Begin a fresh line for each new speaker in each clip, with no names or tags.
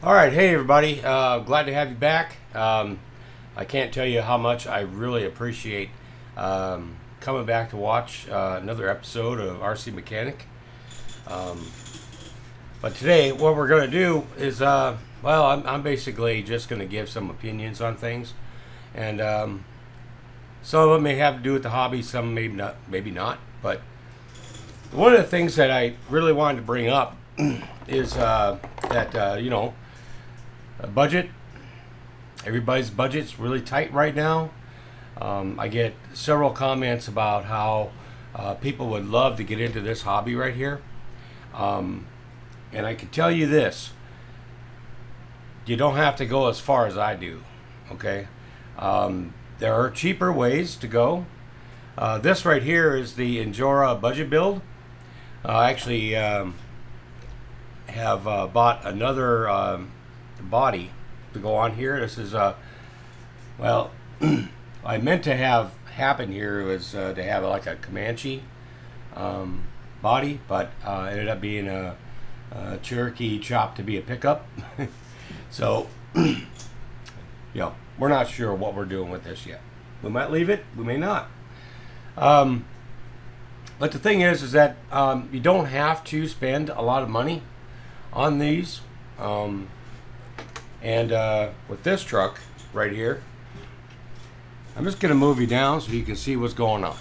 All right, hey everybody. Glad to have you back. I can't tell you how much I really appreciate coming back to watch another episode of RC Mechanic. But today, what we're going to do is, I'm basically just going to give some opinions on things, and some of them may have to do with the hobby, some maybe not. Maybe not. But one of the things that I really wanted to bring up is that a budget. Everybody's budget's really tight right now. I get several comments about how people would love to get into this hobby right here. And I can tell you this, you don't have to go as far as I do, okay? There are cheaper ways to go. This right here is the Injora budget build. I actually have bought another body to go on here. This is well, I meant to have happen here was to have like a Comanche body, but ended up being a Cherokee chop to be a pickup. So we're not sure what we're doing with this yet. We might leave it, we may not. But the thing is that you don't have to spend a lot of money on these. With this truck right here, I'm just going to move you down so you can see what's going on.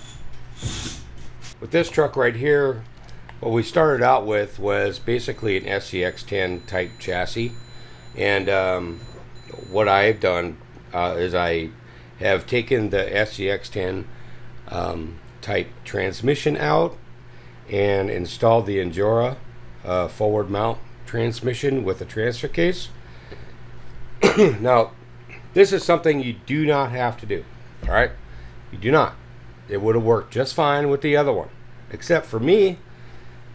With this truck right here, what we started out with was basically an SCX-10 type chassis. And what I've done is I have taken the SCX-10 type transmission out and installed the Injora forward mount transmission with a transfer case. Now, this is something you do not have to do. All right, you do not. It would have worked just fine with the other one, except for me,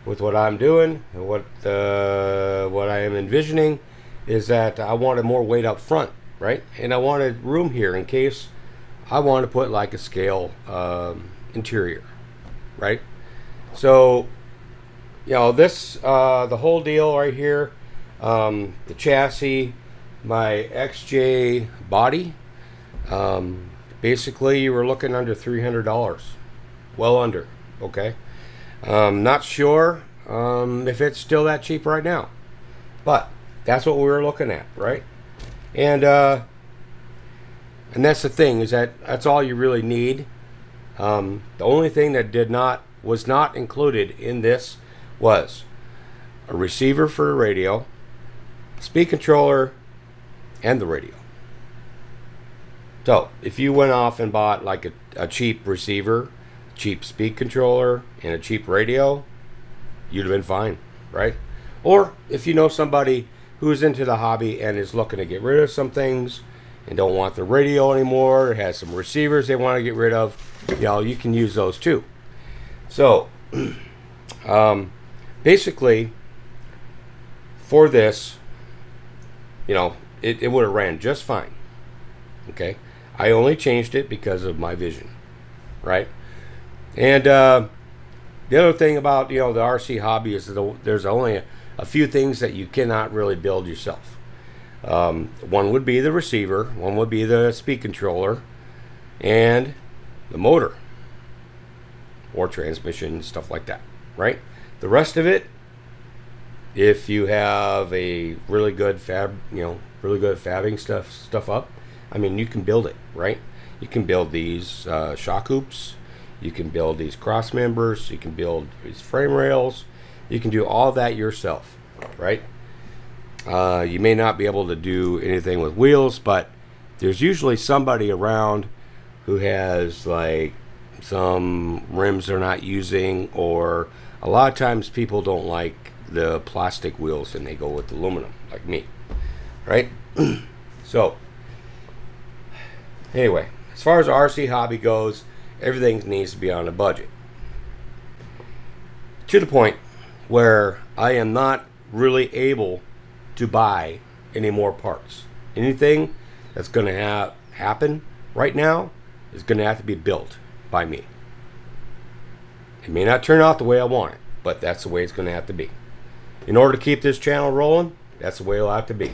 with what I'm doing and what I am envisioning is that I wanted more weight up front, right? And I wanted room here in case I want to put like a scale interior, right? So, this the whole deal right here, the chassis, my XJ body, basically you were looking under $300, well under. Okay, not sure if it's still that cheap right now, but that's what we were looking at, right? And that's the thing, is that that's all you really need. The only thing that was not included in this was a receiver for a radio, speed controller, and the radio. So if you went off and bought like a cheap receiver, cheap speed controller, and a cheap radio, you'd have been fine, right? Or if you know somebody who's into the hobby and is looking to get rid of some things and don't want the radio anymore, has some receivers they want to get rid of, you can use those too. So basically for this, it would have ran just fine. Okay, I only changed it because of my vision, right? And the other thing about the RC hobby is that there's only a few things that you cannot really build yourself. One would be the receiver, one would be the speed controller, and the motor or transmission, stuff like that, right? The rest of it, if you have a really good fabbing stuff up, I mean, you can build it, right? You can build these shock hoops, you can build these cross members, you can build these frame rails, you can do all that yourself, right? You may not be able to do anything with wheels, but there's usually somebody around who has like some rims they're not using, or a lot of times people don't like the plastic wheels and they go with aluminum, like me, right? So anyway, as far as the RC hobby goes, everything needs to be on a budget, to the point where I am not really able to buy any more parts. Anything that's going to happen right now is going to have to be built by me. It may not turn out the way I want it, but that's the way it's going to have to be. In order to keep this channel rolling, that's the way it'll have to be.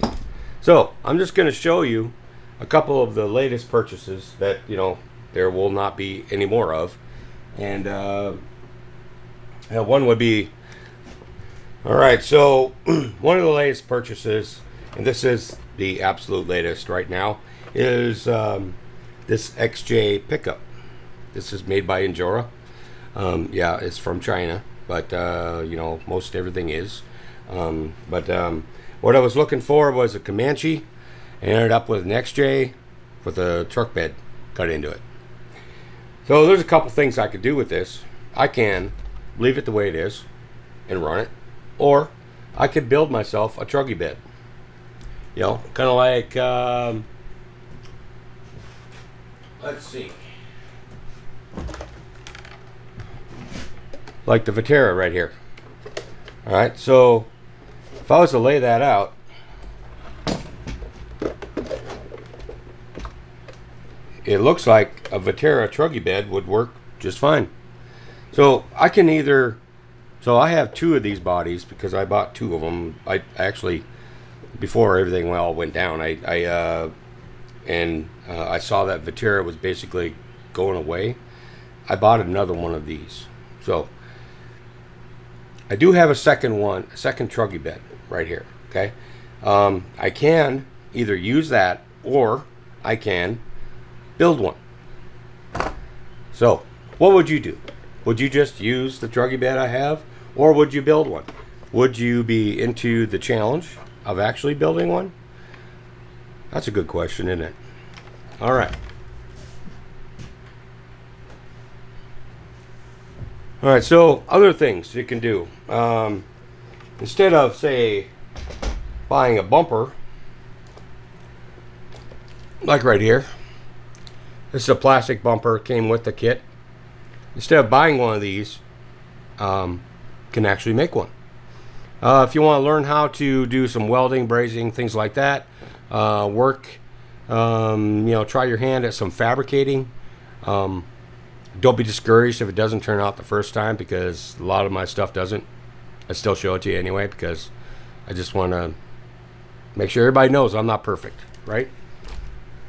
So I'm just going to show you a couple of the latest purchases that, you know, there will not be any more of. And one would be, all right, so one of the latest purchases, and this is the absolute latest right now, is this XJ pickup. This is made by Injora. Yeah, it's from China, but you know, most everything is. What I was looking for was a Comanche, and ended up with an XJ with a truck bed cut into it. So there's a couple things I could do with this. I can leave it the way it is and run it, or I could build myself a truggy bed. You know, kind of like, let's see, like the Vitera right here. All right, so if I was to lay that out, it looks like a Vitera truggy bed would work just fine. So I can either, so I have two of these bodies because I bought two of them. I actually, before everything all went down, I saw that Vitera was basically going away. I bought another one of these. So I do have a second truggy bed right here. Okay, I can either use that or I can build one. So what would you do? Would you just use the truggy bed I have, or would you build one? Would you be into the challenge of actually building one? That's a good question, isn't it? All right. All right, so other things you can do. Instead of, say, buying a bumper, like right here, this is a plastic bumper, came with the kit. Instead of buying one of these, can actually make one. If you want to learn how to do some welding, brazing, things like that, you know, try your hand at some fabricating. Don't be discouraged if it doesn't turn out the first time, because a lot of my stuff doesn't. I still show it to you anyway, because I just want to make sure everybody knows I'm not perfect, right?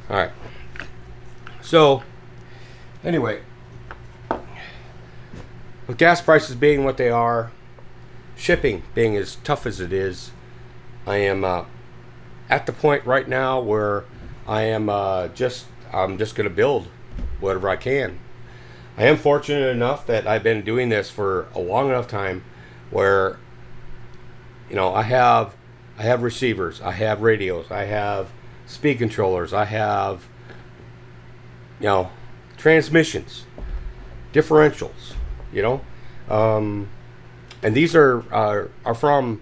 All right. So, anyway, with gas prices being what they are, shipping being as tough as it is, I am at the point right now where I'm just going to build whatever I can. I am fortunate enough that I've been doing this for a long enough time where, you know, I have receivers, I have radios, I have speed controllers, I have, you know, transmissions, differentials, you know, and these are from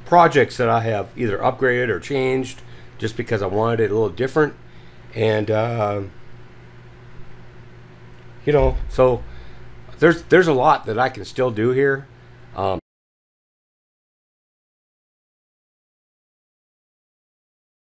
projects that I have either upgraded or changed just because I wanted it a little different. And you know, so there's a lot that I can still do here.